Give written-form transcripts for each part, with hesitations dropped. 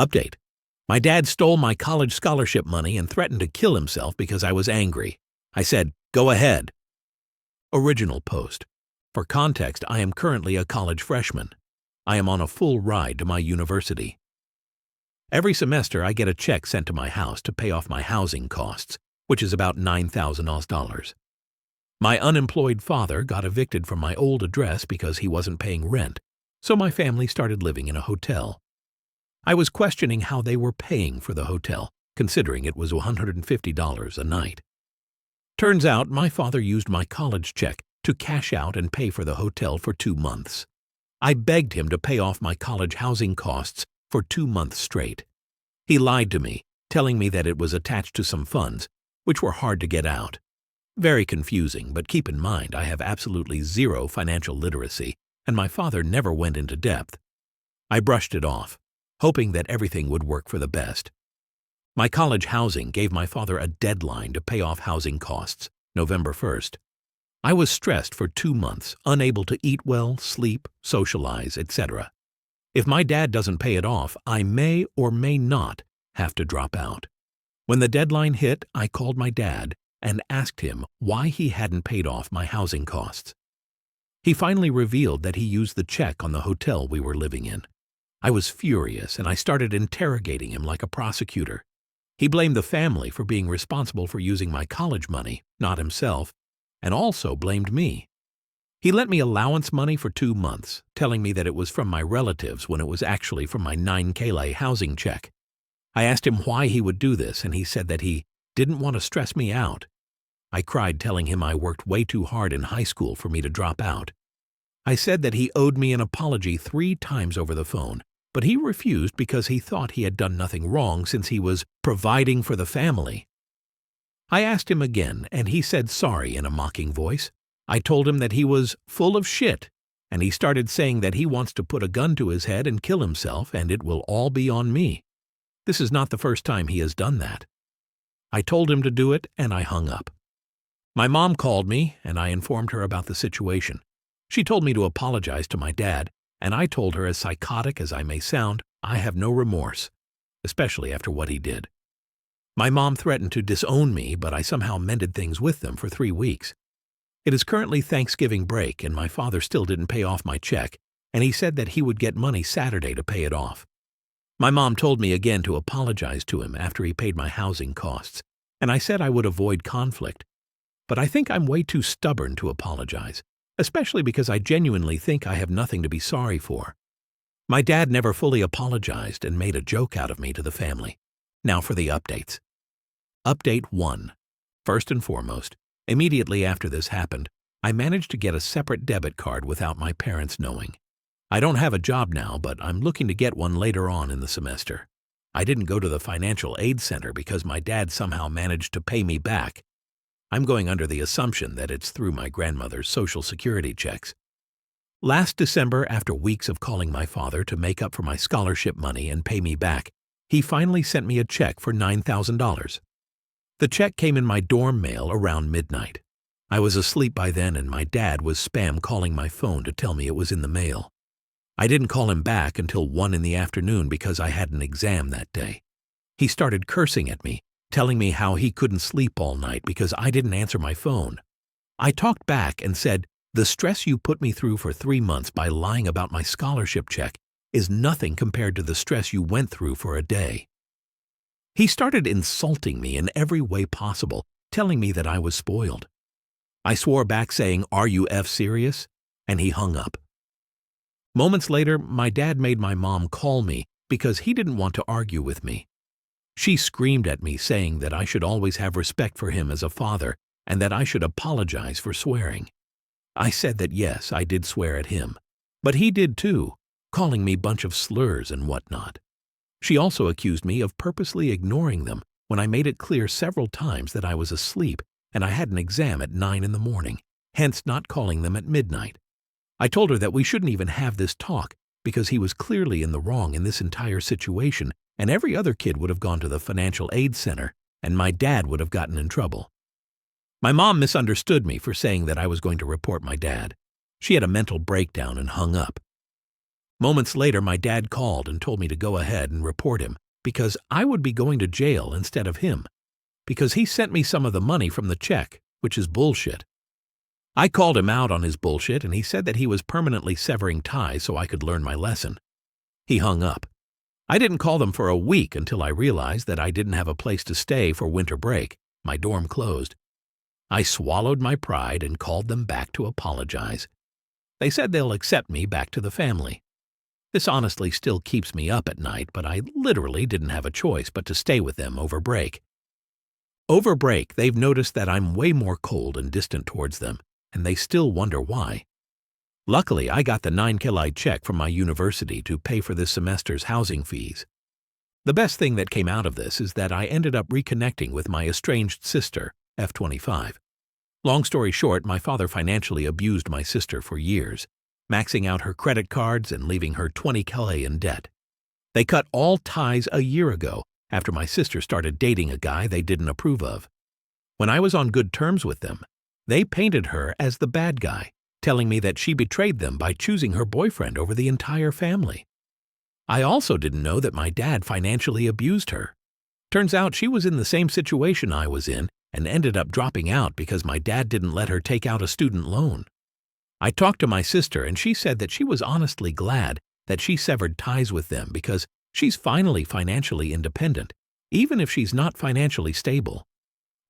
Update. My dad stole my college scholarship money and threatened to kill himself because I was angry. I said, "Go ahead." Original post. For context, I am currently a college freshman. I am on a full ride to my university. Every semester, I get a check sent to my house to pay off my housing costs, which is about $9,000. My unemployed father got evicted from my old address because he wasn't paying rent, so my family started living in a hotel. I was questioning how they were paying for the hotel, considering it was $150 a night. Turns out my father used my college check to cash out and pay for the hotel for 2 months. I begged him to pay off my college housing costs for 2 months straight. He lied to me, telling me that it was attached to some funds, which were hard to get out. Very confusing, but keep in mind I have absolutely zero financial literacy, and my father never went into depth. I brushed it off, hoping that everything would work for the best. My college housing gave my father a deadline to pay off housing costs, November 1st. I was stressed for 2 months, unable to eat well, sleep, socialize, etc. If my dad doesn't pay it off, I may or may not have to drop out. When the deadline hit, I called my dad and asked him why he hadn't paid off my housing costs. He finally revealed that he used the check on the hotel we were living in. I was furious and I started interrogating him like a prosecutor. He blamed the family for being responsible for using my college money, not himself, and also blamed me. He lent me allowance money for 2 months, telling me that it was from my relatives when it was actually from my 9K housing check. I asked him why he would do this, and he said that he didn't want to stress me out. I cried, telling him I worked way too hard in high school for me to drop out. I said that he owed me an apology 3 times over the phone, but he refused because he thought he had done nothing wrong since he was providing for the family. I asked him again, and he said sorry in a mocking voice. I told him that he was full of shit, and he started saying that he wants to put a gun to his head and kill himself, and it will all be on me. This is not the first time he has done that. I told him to do it, and I hung up. My mom called me, and I informed her about the situation. She told me to apologize to my dad, and I told her, as psychotic as I may sound, I have no remorse, especially after what he did. My mom threatened to disown me, but I somehow mended things with them for 3 weeks. It is currently Thanksgiving break, and my father still didn't pay off my check, and he said that he would get money Saturday to pay it off. My mom told me again to apologize to him after he paid my housing costs, and I said I would avoid conflict. But I think I'm way too stubborn to apologize, especially because I genuinely think I have nothing to be sorry for. My dad never fully apologized and made a joke out of me to the family. Now for the updates. Update 1. First and foremost, immediately after this happened, I managed to get a separate debit card without my parents knowing. I don't have a job now, but I'm looking to get one later on in the semester. I didn't go to the financial aid center because my dad somehow managed to pay me back. I'm going under the assumption that it's through my grandmother's Social Security checks. Last December, after weeks of calling my father to make up for my scholarship money and pay me back, he finally sent me a check for $9,000. The check came in my dorm mail around midnight. I was asleep by then, and my dad was spam calling my phone to tell me it was in the mail. I didn't call him back until 1 in the afternoon because I had an exam that day. He started cursing at me, telling me how he couldn't sleep all night because I didn't answer my phone. I talked back and said, "The stress you put me through for 3 months by lying about my scholarship check is nothing compared to the stress you went through for a day." He started insulting me in every way possible, telling me that I was spoiled. I swore back saying, "Are you serious?" and he hung up. Moments later, my dad made my mom call me because he didn't want to argue with me. She screamed at me, saying that I should always have respect for him as a father and that I should apologize for swearing. I said that yes, I did swear at him, but he did too, calling me a bunch of slurs and whatnot. She also accused me of purposely ignoring them when I made it clear several times that I was asleep and I had an exam at 9 in the morning, hence not calling them at midnight. I told her that we shouldn't even have this talk because he was clearly in the wrong in this entire situation, and every other kid would have gone to the financial aid center and my dad would have gotten in trouble. My mom misunderstood me for saying that I was going to report my dad. She had a mental breakdown and hung up. Moments later, my dad called and told me to go ahead and report him because I would be going to jail instead of him, because he sent me some of the money from the check, which is bullshit. I called him out on his bullshit, and he said that he was permanently severing ties so I could learn my lesson. He hung up. I didn't call them for a week until I realized that I didn't have a place to stay for winter break. My dorm closed. I swallowed my pride and called them back to apologize. They said they'll accept me back to the family. This honestly still keeps me up at night, but I literally didn't have a choice but to stay with them over break. Over break, they've noticed that I'm way more cold and distant towards them, and they still wonder why. Luckily, I got the 9 check from my university to pay for this semester's housing fees. The best thing that came out of this is that I ended up reconnecting with my estranged sister, F25. Long story short, my father financially abused my sister for years, maxing out her credit cards and leaving her 20K in debt. They cut all ties a year ago after my sister started dating a guy they didn't approve of. When I was on good terms with them, they painted her as the bad guy, telling me that she betrayed them by choosing her boyfriend over the entire family. I also didn't know that my dad financially abused her. Turns out she was in the same situation I was in and ended up dropping out because my dad didn't let her take out a student loan. I talked to my sister, and she said that she was honestly glad that she severed ties with them because she's finally financially independent, even if she's not financially stable.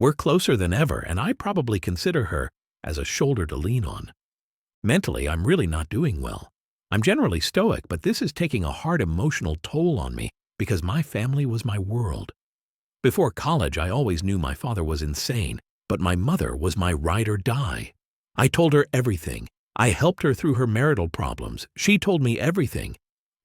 We're closer than ever, and I probably consider her as a shoulder to lean on. Mentally, I'm really not doing well. I'm generally stoic, but this is taking a hard emotional toll on me because my family was my world. Before college, I always knew my father was insane, but my mother was my ride or die. I told her everything. I helped her through her marital problems. She told me everything.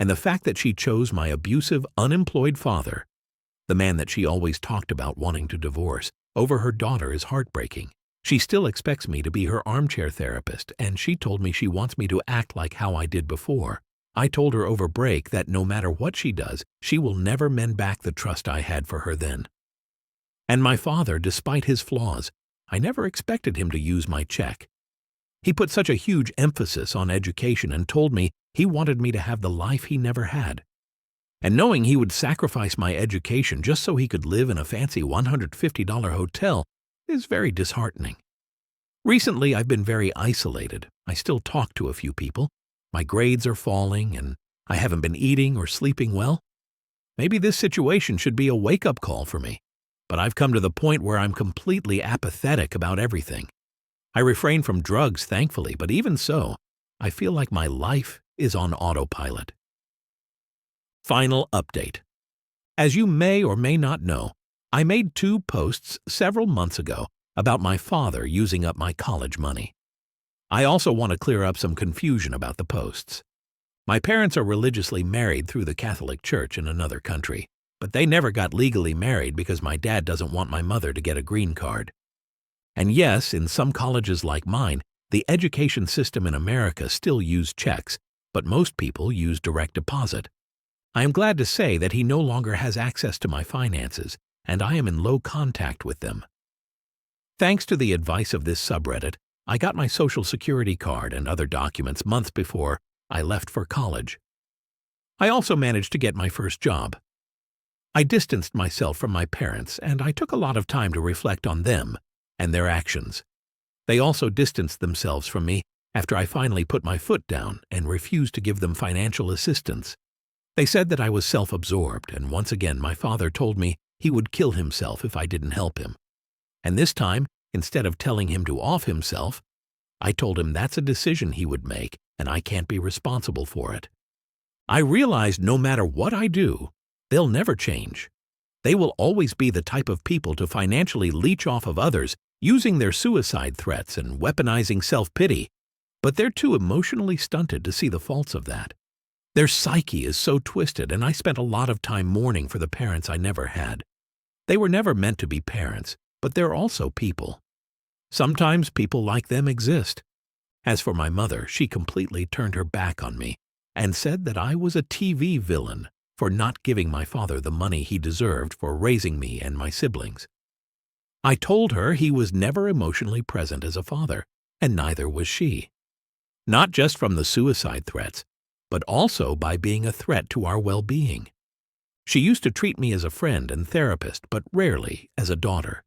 And the fact that she chose my abusive, unemployed father, the man that she always talked about wanting to divorce, over her daughter is heartbreaking. She still expects me to be her armchair therapist, and she told me she wants me to act like how I did before. I told her over break that no matter what she does, she will never mend back the trust I had for her then. And my father, despite his flaws, I never expected him to use my check. He put such a huge emphasis on education and told me he wanted me to have the life he never had. And knowing he would sacrifice my education just so he could live in a fancy $150 hotel is very disheartening. Recently, I've been very isolated. I still talk to a few people. My grades are falling, and I haven't been eating or sleeping well. Maybe this situation should be a wake-up call for me, but I've come to the point where I'm completely apathetic about everything. I refrain from drugs, thankfully, but even so, I feel like my life is on autopilot. Final update. As you may or may not know, I made 2 posts several months ago about my father using up my college money. I also want to clear up some confusion about the posts. My parents are religiously married through the Catholic Church in another country, but they never got legally married because my dad doesn't want my mother to get a green card. And yes, in some colleges like mine, the education system in America still use checks, but most people use direct deposit. I am glad to say that he no longer has access to my finances, and I am in low contact with them. Thanks to the advice of this subreddit, I got my Social Security card and other documents months before I left for college. I also managed to get my first job. I distanced myself from my parents, and I took a lot of time to reflect on them and their actions. They also distanced themselves from me after I finally put my foot down and refused to give them financial assistance. They said that I was self-absorbed, and once again my father told me he would kill himself if I didn't help him. And this time, instead of telling him to off himself, I told him that's a decision he would make and I can't be responsible for it. I realized no matter what I do, they'll never change. They will always be the type of people to financially leech off of others, using their suicide threats and weaponizing self-pity, but they're too emotionally stunted to see the faults of that. Their psyche is so twisted, and I spent a lot of time mourning for the parents I never had. They were never meant to be parents, but they're also people. Sometimes people like them exist. As for my mother, she completely turned her back on me and said that I was a TV villain for not giving my father the money he deserved for raising me and my siblings. I told her he was never emotionally present as a father, and neither was she. Not just from the suicide threats, but also by being a threat to our well-being. She used to treat me as a friend and therapist, but rarely as a daughter.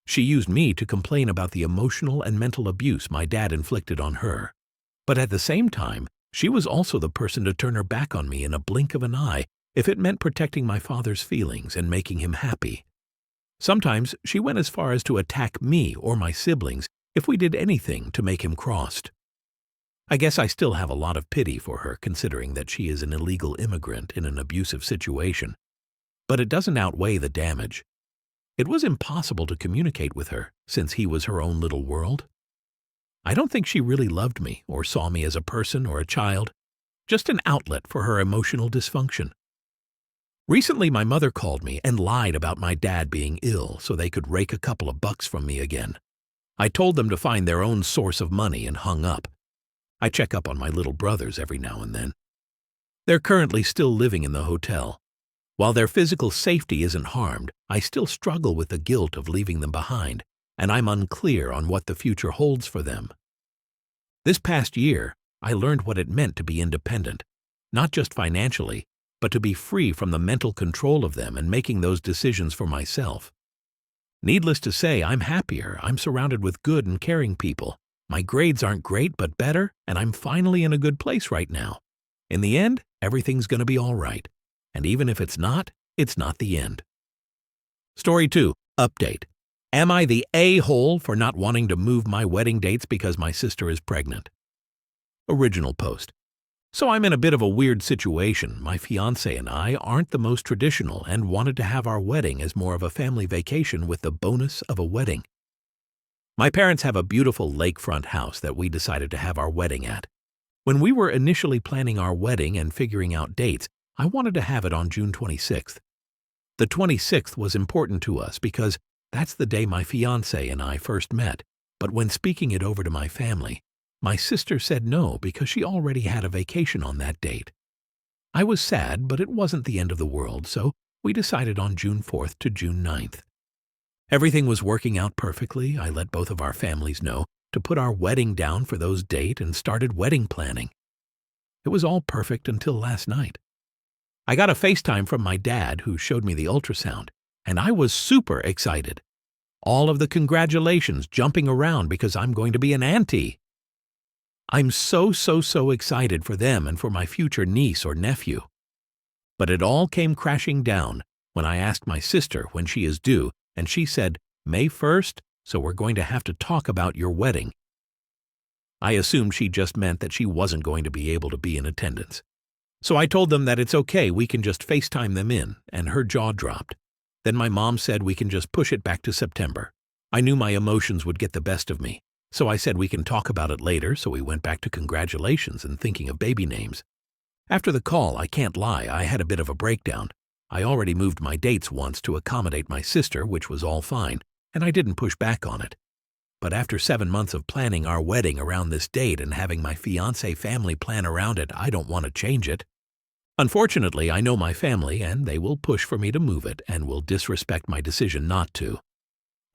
She used me to complain about the emotional and mental abuse my dad inflicted on her. But at the same time, she was also the person to turn her back on me in a blink of an eye if it meant protecting my father's feelings and making him happy. Sometimes she went as far as to attack me or my siblings if we did anything to make him crossed. I guess I still have a lot of pity for her, considering that she is an illegal immigrant in an abusive situation. But it doesn't outweigh the damage. It was impossible to communicate with her, since he was her own little world. I don't think she really loved me or saw me as a person or a child, just an outlet for her emotional dysfunction. Recently, my mother called me and lied about my dad being ill so they could rake a couple of bucks from me again. I told them to find their own source of money and hung up. I check up on my little brothers every now and then. They're currently still living in the hotel. While their physical safety isn't harmed, I still struggle with the guilt of leaving them behind, and I'm unclear on what the future holds for them. This past year, I learned what it meant to be independent, not just financially, but to be free from the mental control of them and making those decisions for myself. Needless to say, I'm happier. I'm surrounded with good and caring people. My grades aren't great, but better, and I'm finally in a good place right now. In the end, everything's going to be all right. And even if it's not the end. Story 2. Update. Am I the a-hole for not wanting to move my wedding dates because my sister is pregnant? Original post. So I'm in a bit of a weird situation. My fiancé and I aren't the most traditional and wanted to have our wedding as more of a family vacation with the bonus of a wedding. My parents have a beautiful lakefront house that we decided to have our wedding at. When we were initially planning our wedding and figuring out dates, I wanted to have it on June 26th. The 26th was important to us because that's the day my fiancé and I first met, but when speaking it over to my family, my sister said no because she already had a vacation on that date. I was sad, but it wasn't the end of the world, so we decided on June 4th to June 9th. Everything was working out perfectly. I let both of our families know to put our wedding down for those dates and started wedding planning. It was all perfect until last night. I got a FaceTime from my dad who showed me the ultrasound, and I was super excited. All of the congratulations jumping around because I'm going to be an auntie. I'm so excited for them and for my future niece or nephew. But it all came crashing down when I asked my sister when she is due, and she said, May 1st, so we're going to have to talk about your wedding. I assumed she just meant that she wasn't going to be able to be in attendance. So I told them that it's okay, we can just FaceTime them in, and her jaw dropped. Then my mom said we can just push it back to September. I knew my emotions would get the best of me, so I said we can talk about it later, so we went back to congratulations and thinking of baby names. After the call, I can't lie, I had a bit of a breakdown. I already moved my dates once to accommodate my sister, which was all fine, and I didn't push back on it. But after 7 months of planning our wedding around this date and having my fiancé family plan around it, I don't want to change it. Unfortunately, I know my family, and they will push for me to move it and will disrespect my decision not to.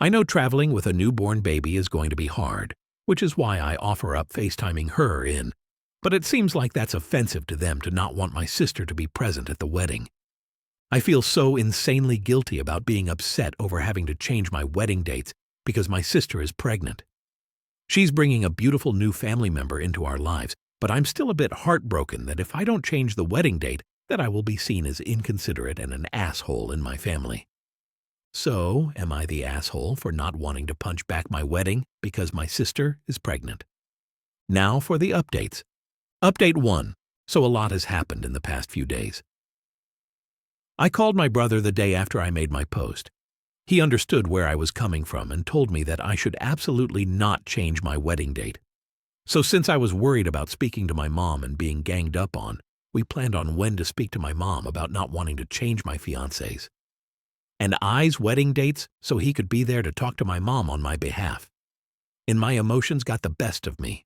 I know traveling with a newborn baby is going to be hard, which is why I offer up FaceTiming her in, but it seems like that's offensive to them to not want my sister to be present at the wedding. I feel so insanely guilty about being upset over having to change my wedding dates because my sister is pregnant. She's bringing a beautiful new family member into our lives, but I'm still a bit heartbroken that if I don't change the wedding date, that I will be seen as inconsiderate and an asshole in my family. So, am I the asshole for not wanting to punch back my wedding because my sister is pregnant? Now for the updates. Update 1. So a lot has happened in the past few days. I called my brother the day after I made my post. He understood where I was coming from and told me that I should absolutely not change my wedding date. So since I was worried about speaking to my mom and being ganged up on, we planned on when to speak to my mom about not wanting to change my fiancé's. And I's wedding dates so he could be there to talk to my mom on my behalf. And my emotions got the best of me.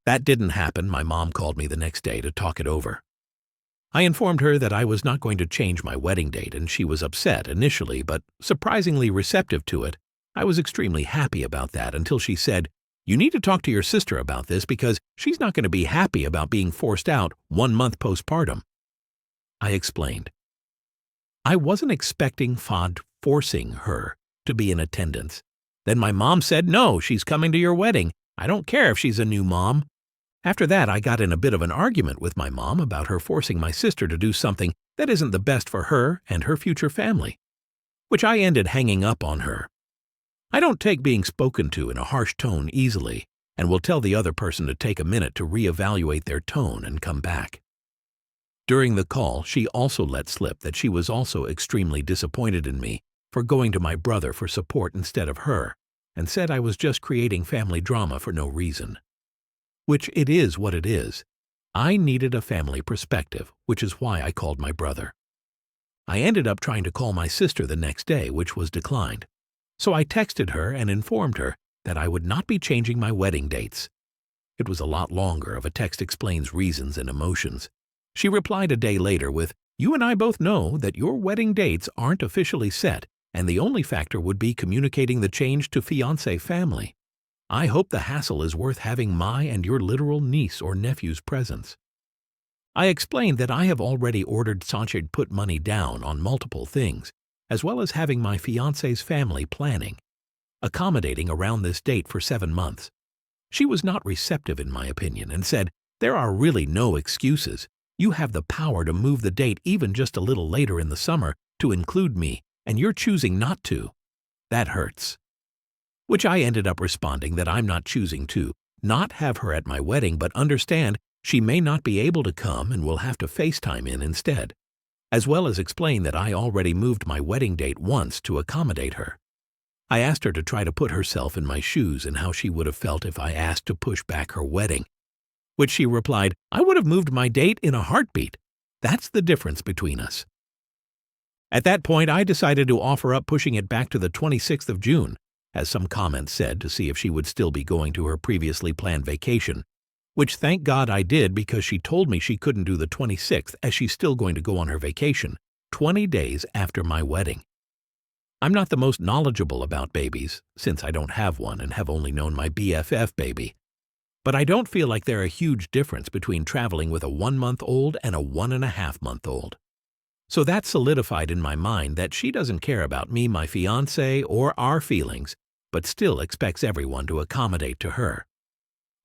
That didn't happen. My mom called me the next day to talk it over. I informed her that I was not going to change my wedding date, and she was upset initially, but surprisingly receptive to it. I was extremely happy about that until she said, You need to talk to your sister about this because she's not going to be happy about being forced out 1 month postpartum. I explained. I wasn't expecting Fod forcing her to be in attendance. Then my mom said, "No, she's coming to your wedding. I don't care if she's a new mom." After that, I got in a bit of an argument with my mom about her forcing my sister to do something that isn't the best for her and her future family, which I ended hanging up on her. I don't take being spoken to in a harsh tone easily and will tell the other person to take a minute to reevaluate their tone and come back. During the call, she also let slip that she was also extremely disappointed in me for going to my brother for support instead of her, and said I was just creating family drama for no reason. Which it is what it is. I needed a family perspective, which is why I called my brother. I ended up trying to call my sister the next day, which was declined. So I texted her and informed her that I would not be changing my wedding dates. It was a lot longer of a text explains reasons and emotions. She replied a day later with, "You and I both know that your wedding dates aren't officially set, and the only factor would be communicating the change to fiancé family. I hope the hassle is worth having my and your literal niece or nephew's presence." I explained that I have already ordered Sanchit put money down on multiple things, as well as having my fiancé's family planning, accommodating around this date for 7 months. She was not receptive in my opinion and said, "There are really no excuses. You have the power to move the date even just a little later in the summer to include me, and you're choosing not to. That hurts." Which I ended up responding that I'm not choosing to not have her at my wedding, but understand she may not be able to come and will have to FaceTime in instead, as well as explain that I already moved my wedding date once to accommodate her. I asked her to try to put herself in my shoes and how she would have felt if I asked to push back her wedding, which she replied, "I would have moved my date in a heartbeat. That's the difference between us." At that point, I decided to offer up pushing it back to the 26th of June, as some comments said, to see if she would still be going to her previously planned vacation, which thank God I did because she told me she couldn't do the 26th as she's still going to go on her vacation, 20 days after my wedding. I'm not the most knowledgeable about babies, since I don't have one and have only known my BFF baby. But I don't feel like there's a huge difference between traveling with a 1-month-old and a 1.5-month-old. So that solidified in my mind that she doesn't care about me, my fiancé, or our feelings, but still expects everyone to accommodate to her.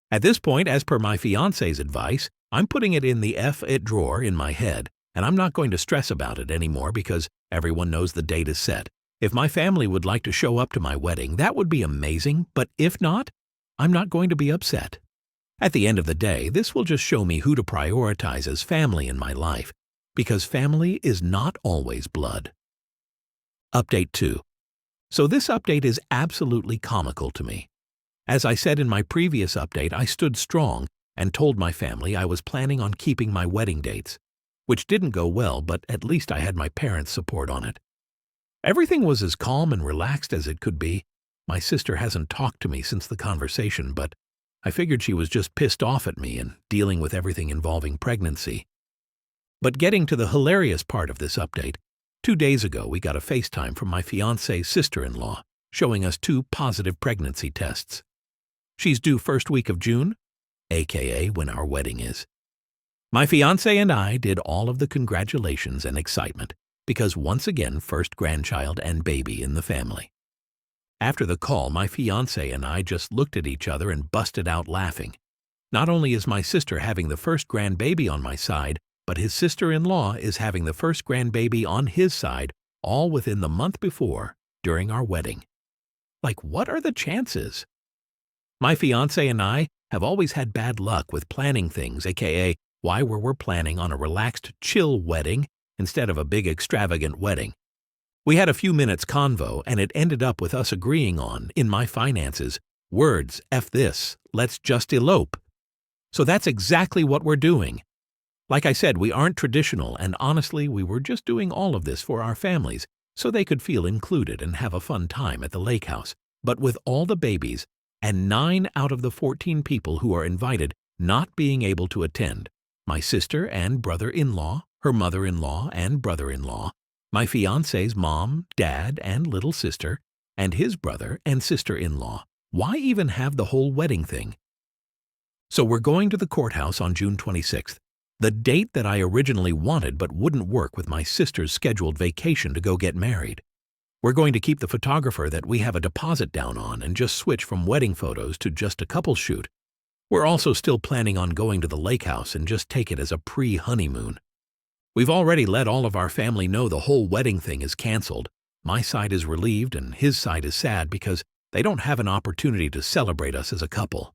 At this point, as per my fiancé's advice, I'm putting it in the F-it drawer in my head, and I'm not going to stress about it anymore because everyone knows the date is set. If my family would like to show up to my wedding, that would be amazing, but if not, I'm not going to be upset. At the end of the day, this will just show me who to prioritize as family in my life, because family is not always blood. Update 2. So this update is absolutely comical to me. As I said in my previous update, I stood strong and told my family I was planning on keeping my wedding dates, which didn't go well, but at least I had my parents' support on it. Everything was as calm and relaxed as it could be. My sister hasn't talked to me since the conversation, but I figured she was just pissed off at me and dealing with everything involving pregnancy. But getting to the hilarious part of this update, 2 days ago we got a FaceTime from my fiancé's sister-in-law showing us 2 positive pregnancy tests. She's due first week of June, aka when our wedding is. My fiancé and I did all of the congratulations and excitement because once again first grandchild and baby in the family. After the call, my fiancé and I just looked at each other and busted out laughing. Not only is my sister having the first grandbaby on my side, but his sister-in-law is having the first grandbaby on his side, all within the month before, during our wedding. Like, what are the chances? My fiancé and I have always had bad luck with planning things, aka why we're planning on a relaxed, chill wedding instead of a big extravagant wedding. We had a few minutes convo, and it ended up with us agreeing on, in my finances, words, F this, let's just elope. So that's exactly what we're doing. Like I said, we aren't traditional, and honestly, we were just doing all of this for our families, so they could feel included and have a fun time at the lake house. But with all the babies, and 9 out of the 14 people who are invited not being able to attend, my sister and brother-in-law, her mother-in-law and brother-in-law, my fiancé's mom, dad, and little sister, and his brother and sister-in-law, Why even have the whole wedding thing? So we're going to the courthouse on June 26th, the date that I originally wanted but wouldn't work with my sister's scheduled vacation to go get married. We're going to keep the photographer that we have a deposit down on and just switch from wedding photos to just a couple shoot. We're also still planning on going to the lake house and just take it as a pre-honeymoon. We've already let all of our family know the whole wedding thing is canceled. My side is relieved and his side is sad because they don't have an opportunity to celebrate us as a couple.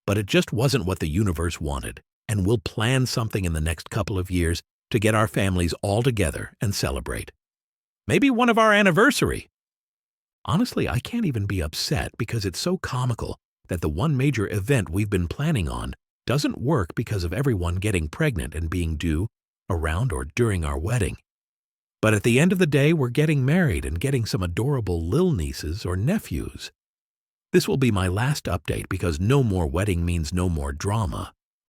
But it just wasn't what the universe wanted, and we'll plan something in the next couple of years to get our families all together and celebrate. Maybe one of our anniversary. Honestly, I can't even be upset because it's so comical that the one major event we've been planning on doesn't work because of everyone getting pregnant and being due around or during our wedding. But at the end of the day, we're getting married and getting some adorable lil nieces or nephews. This will be my last update because no more wedding means no more drama.